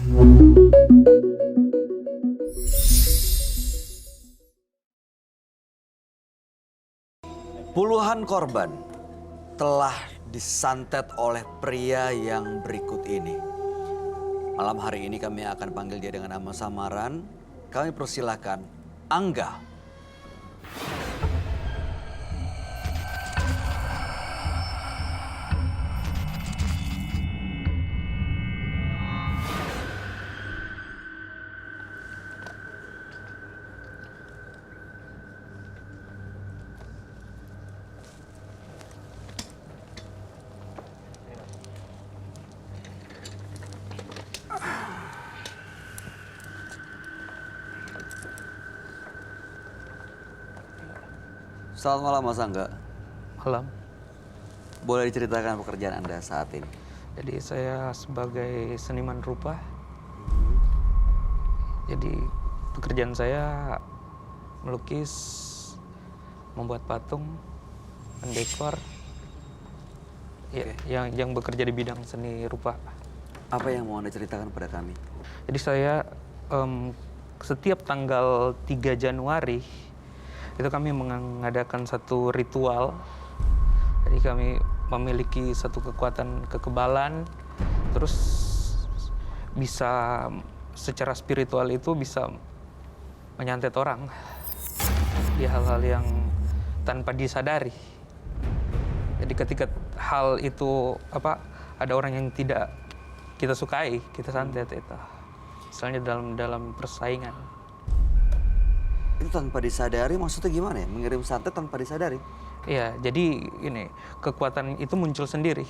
Puluhan korban telah disantet oleh pria yang berikut ini. Malam hari ini kami akan panggil dia dengan nama samaran. Kami persilahkan Angga. Selamat malam Mas Angga. Malam. Boleh diceritakan pekerjaan Anda saat ini? Jadi saya sebagai seniman rupa. Jadi pekerjaan saya melukis, membuat patung, mendekor. Ya, yang bekerja di bidang seni rupa. Apa yang mau Anda ceritakan pada kami? Jadi saya setiap tanggal 3 Januari itu kami mengadakan satu ritual. Jadi kami memiliki satu kekuatan kekebalan, terus bisa secara spiritual itu bisa menyantet orang di hal-hal yang tanpa disadari. Jadi ketika hal itu ada orang yang tidak kita sukai, kita santet itu. Misalnya dalam persaingan. Itu tanpa disadari maksudnya gimana ya? Mengirim santet tanpa disadari? Iya, jadi ini kekuatan itu muncul sendiri.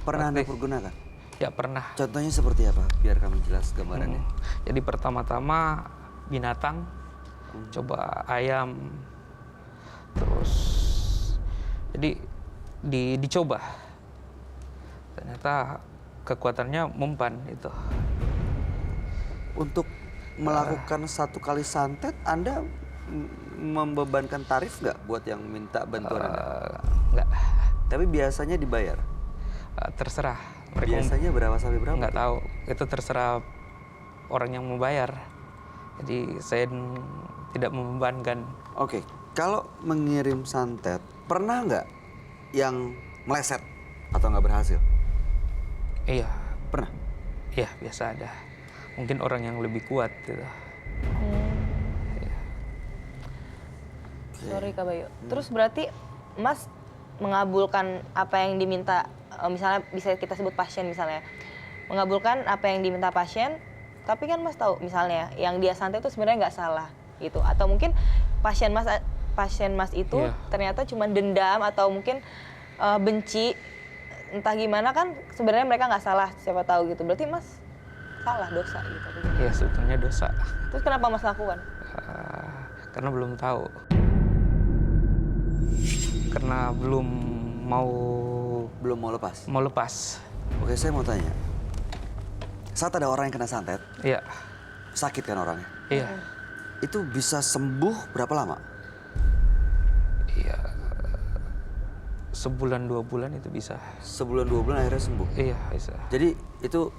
Pernah Anda pergunakan? Ya pernah. Contohnya seperti apa? Biar kami jelas gambarannya. Jadi pertama-tama binatang, coba ayam, terus jadi dicoba. Ternyata kekuatannya mempan itu. Untuk melakukan satu kali santet, Anda membebankan tarif nggak buat yang minta bantuan Anda? Nggak. Tapi biasanya dibayar? Terserah. Biasanya berapa sampai berapa? Nggak tahu. Itu terserah orang yang mau bayar. Jadi saya tidak membebankan. Oke, kalau mengirim santet, pernah nggak yang meleset atau nggak berhasil? Iya. Pernah? Iya, biasa ada. Mungkin orang yang lebih kuat gitu. Sorry Kak Bayu. Terus berarti Mas mengabulkan apa yang diminta, misalnya bisa kita sebut pasien misalnya, mengabulkan apa yang diminta pasien, tapi kan Mas tahu misalnya yang dia santet itu sebenarnya nggak salah gitu, atau mungkin pasien Mas itu ternyata cuma dendam atau mungkin benci, entah gimana kan sebenarnya mereka nggak salah, siapa tahu gitu. Berarti Mas salah, dosa gitu. Iya, sebetulnya dosa. Terus kenapa Mas lakukan? Karena belum tahu. Karena belum mau lepas. Mau lepas. Oke, saya mau tanya. Saat ada orang yang kena santet, iya. Sakit kan orangnya? Iya. Itu bisa sembuh berapa lama? Iya. Sebulan 2 bulan itu bisa. Sebulan 2 bulan akhirnya sembuh? Iya, bisa. Jadi itu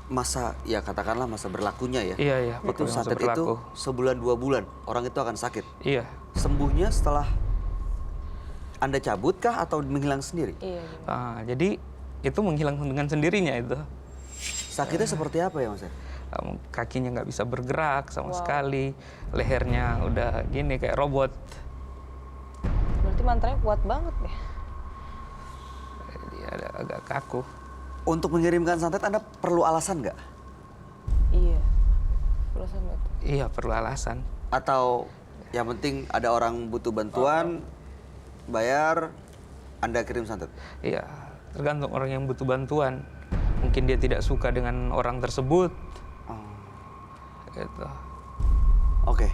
masa, ya katakanlah masa berlakunya ya? Iya. Itu santet itu sebulan 2 bulan, orang itu akan sakit? Iya. Sembuhnya setelah Anda cabut kah atau menghilang sendiri? Iya. Jadi itu menghilang dengan sendirinya itu. Sakitnya seperti apa ya Mas? Kakinya nggak bisa bergerak sama sekali, lehernya udah gini kayak robot. Berarti mantranya kuat banget ya? Dia agak kaku. Untuk mengirimkan santet Anda perlu alasan nggak? Iya. Alasan nggak? Iya, perlu alasan. Atau yang penting ada orang butuh bantuan, bayar, Anda kirim santet? Iya, tergantung orang yang butuh bantuan. Mungkin dia tidak suka dengan orang tersebut. Gitu. Oke.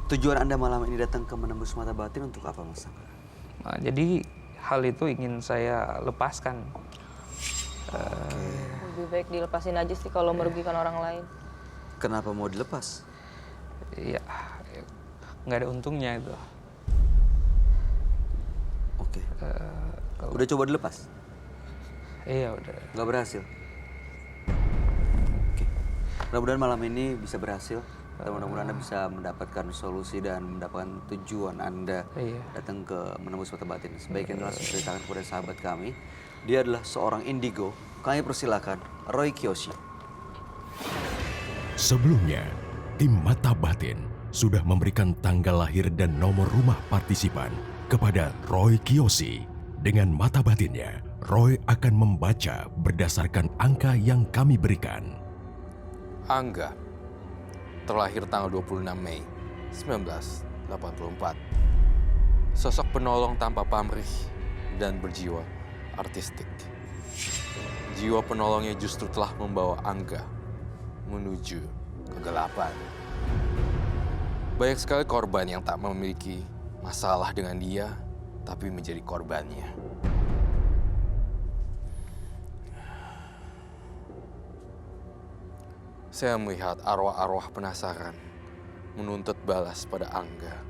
Tujuan Anda malam ini datang ke Menembus Mata Batin untuk apa, Mas? Jadi hal itu ingin saya lepaskan. Lebih baik dilepasin aja sih kalau merugikan orang lain. Kenapa mau dilepas? Iya, nggak ada untungnya itu. Oke. Udah coba dilepas? Iya, udah. Nggak berhasil? Mudah-mudahan malam ini bisa berhasil. Dan mudah-mudahan Anda bisa mendapatkan solusi dan mendapatkan tujuan Anda Iya. datang ke menembus mata batin. Sebaiknya langsung ceritakan kepada sahabat kami. Dia adalah seorang indigo. Kami persilakan Roy Kiyoshi. Sebelumnya, tim Mata Batin sudah memberikan tanggal lahir dan nomor rumah partisipan kepada Roy Kiyoshi. Dengan mata batinnya, Roy akan membaca berdasarkan angka yang kami berikan. Angga, terlahir tanggal 26 Mei 1984. Sosok penolong tanpa pamrih dan berjiwa artistik. Jiwa penolongnya justru telah membawa Angga menuju kegelapan. Banyak sekali korban yang tak memiliki masalah dengan dia, tapi menjadi korbannya. Saya melihat arwah-arwah penasaran menuntut balas pada Angga.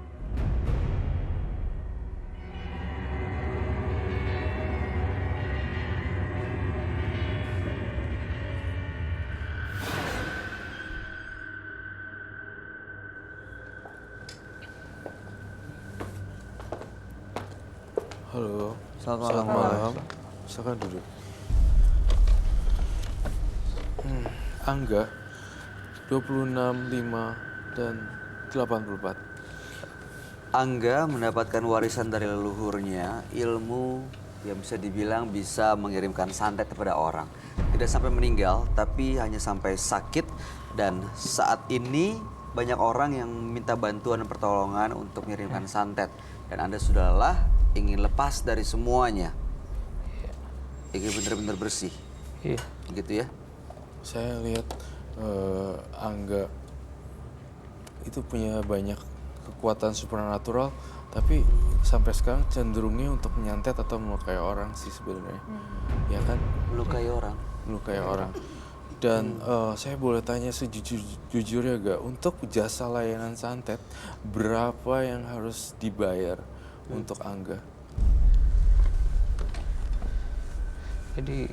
Halo. Selamat malam. Silakan duduk. Angga, 26, 5, dan 84. Angga mendapatkan warisan dari leluhurnya, ilmu yang bisa dibilang bisa mengirimkan santet kepada orang. Tidak sampai meninggal, tapi hanya sampai sakit. Dan saat ini banyak orang yang minta bantuan dan pertolongan untuk mengirimkan santet. Dan Anda sudah lelah, ingin lepas dari semuanya. Ingin benar-benar bersih. Iya. Gitu ya? Saya lihat Angga itu punya banyak kekuatan supernatural, tapi sampai sekarang cenderungnya untuk menyantet atau melukai orang sih sebenarnya. Ya kan? Melukai orang. Melukai orang. Dan saya boleh tanya sejujurnya gak, untuk jasa layanan santet, berapa yang harus dibayar untuk Angga? Jadi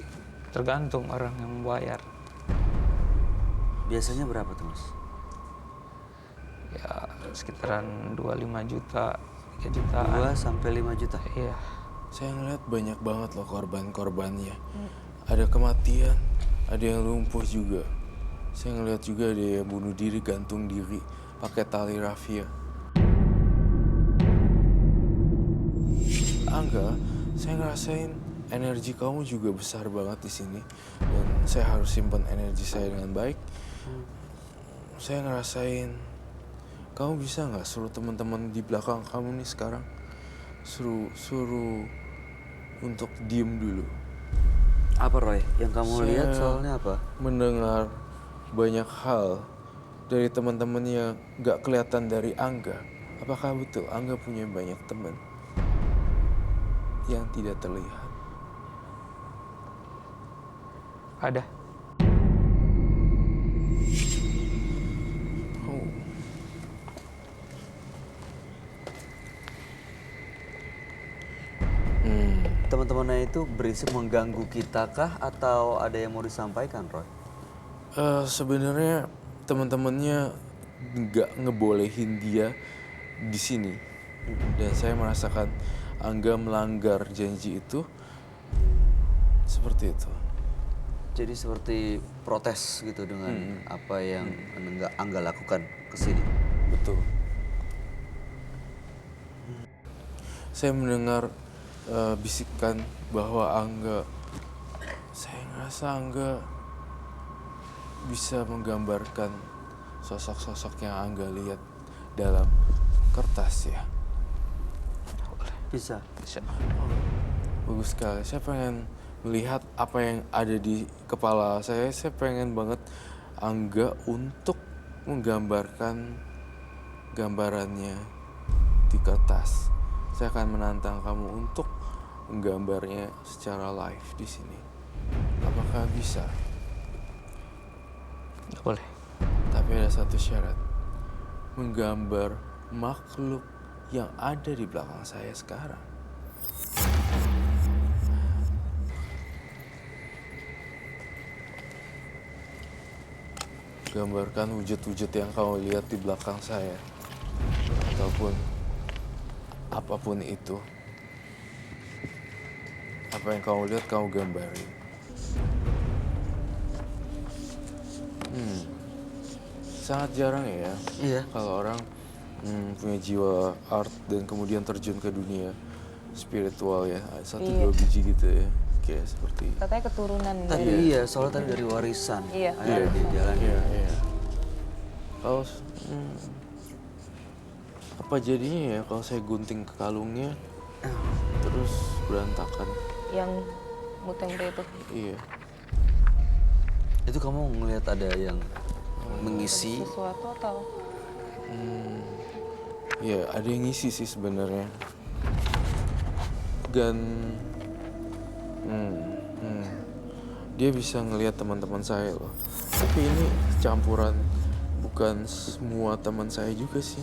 tergantung orang yang membayar. Biasanya berapa tuh, Mas? Ya sekitaran 25 juta, 3 jutaan. 2 sampai 5 juta. Iya. Saya ngeliat banyak banget loh korban-korbannya. Ada kematian, ada yang lumpuh juga. Saya ngeliat juga ada yang bunuh diri, gantung diri, pakai tali rafia. Angga, saya ngerasain energi kamu juga besar banget di sini. Dan saya harus simpan energi saya dengan baik. Saya ngerasain, kamu bisa nggak suruh teman-teman di belakang kamu nih sekarang suruh untuk diem dulu. Apa, Roy? Yang kamu Saya lihat soalnya apa? mendengar banyak hal dari teman-teman yang nggak kelihatan dari Angga. Apakah betul Angga punya banyak teman yang tidak terlihat? Ada. Oh. Teman-temannya itu berisik mengganggu kita kah atau ada yang mau disampaikan, Roy? Sebenarnya teman-temannya nggak ngebolehin dia di sini, dan saya merasakan Angga melanggar janji itu seperti itu. Jadi seperti protes gitu dengan apa yang Angga lakukan ke sini. Betul. Saya mendengar bisikan bahwa saya ngerasa Angga bisa menggambarkan sosok-sosok yang Angga lihat dalam kertas ya. Bisa. Bagus sekali. Saya pengen melihat apa yang ada di kepala saya. Saya pengen banget Angga untuk menggambarkan gambarannya di kertas. Saya akan menantang kamu untuk menggambarnya secara live di sini. Apakah bisa? Boleh. Tapi ada satu syarat. Menggambar makhluk yang ada di belakang saya sekarang. menggambarkan wujud-wujud yang kamu lihat di belakang saya. Ataupun apapun itu. Apa yang kamu lihat, kamu gambarin. Sangat jarang ya Iya. kalau orang punya jiwa art dan kemudian terjun ke dunia spiritual ya. Satu dua biji gitu ya. Kayak seperti Katanya keturunan Tadi dari iya, soalnya tadi dari warisan. Iya. Ada di jalan. Iya. Kalau apa jadinya ya kalau saya gunting ke kalungnya terus berantakan. yang muter-muter itu. Iya. Itu kamu ngelihat ada yang mengisi. Sesuatu atau Ya, ada yang ngisi sih sebenarnya. Dan dia bisa ngelihat teman-teman saya loh. Tapi ini campuran, bukan semua teman saya juga sih.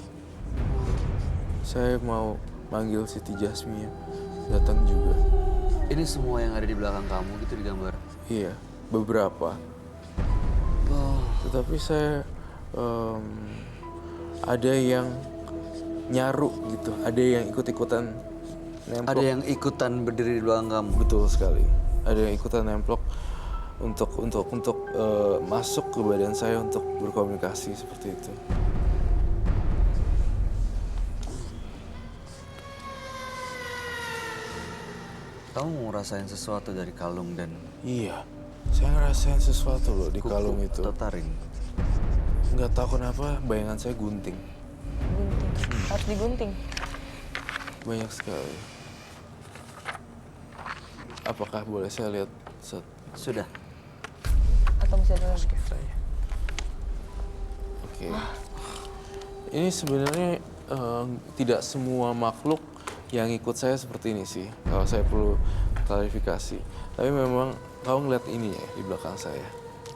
Saya mau manggil Siti Jasmine datang juga. Ini semua yang ada di belakang kamu gitu digambar. Iya, beberapa. Tetapi saya ada yang nyaru gitu, ada yang ikut-ikutan nemplok. Ada yang ikutan berdiri di belakang kamu. Betul sekali. Ada yang ikutan nemplok untuk masuk ke badan saya untuk berkomunikasi seperti itu. Kamu ngerasain sesuatu dari kalung dan Iya, saya ngerasain sesuatu loh di kuku kalung itu. atau taring. Nggak tahu kenapa bayangan saya gunting. gunting? Harus digunting. Banyak sekali. Apakah boleh saya lihat Sudah. Atau bisa dulu. Oke. Ini sebenarnya tidak semua makhluk yang ikut saya seperti ini sih. Kalau saya perlu klarifikasi. Tapi memang kamu ngeliat ini ya di belakang saya.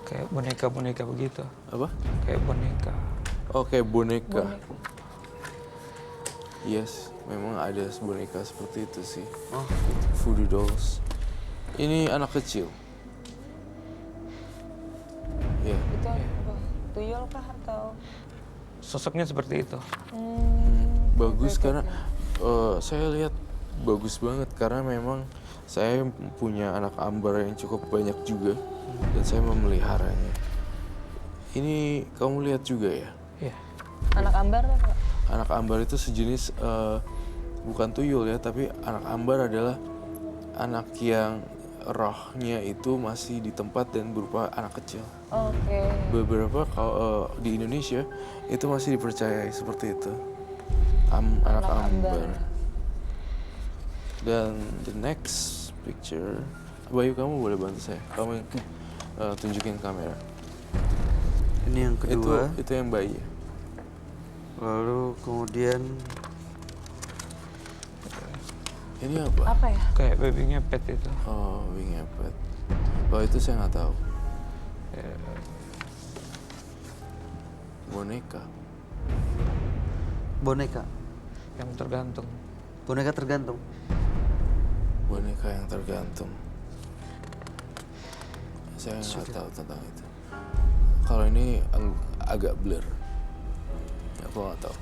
Kayak boneka-boneka begitu. Apa? Kayak boneka. Oke, boneka. Yes, memang ada boneka seperti itu sih. Oh, Voodoo dolls. Ini anak kecil. Ya. Itu apa? Tuyul kah atau Sosoknya seperti itu. Bagus karena saya lihat bagus banget karena memang saya punya anak ambar yang cukup banyak juga dan saya memeliharanya. Ini kamu lihat juga ya? Iya. anak ambar apa? Anak ambar itu sejenis bukan tuyul ya, tapi anak ambar adalah anak yang rohnya itu masih di tempat dan berupa anak kecil. Oke. Beberapa kalau di Indonesia itu masih dipercayai seperti itu. Anak ambar. Dan the next picture, Bayu kamu boleh bantu saya. Kamu yang tunjukin kamera. ini yang kedua. Itu yang bayi. Lalu kemudian Ini apa? Apa ya? Kayak baby ngepet itu. Oh, wing ngepet. Kalau itu saya nggak tahu. Boneka. boneka. Yang tergantung. Boneka tergantung. Boneka yang tergantung. Saya nggak tahu tentang itu. Kalau ini agak blur. Aku nggak tahu.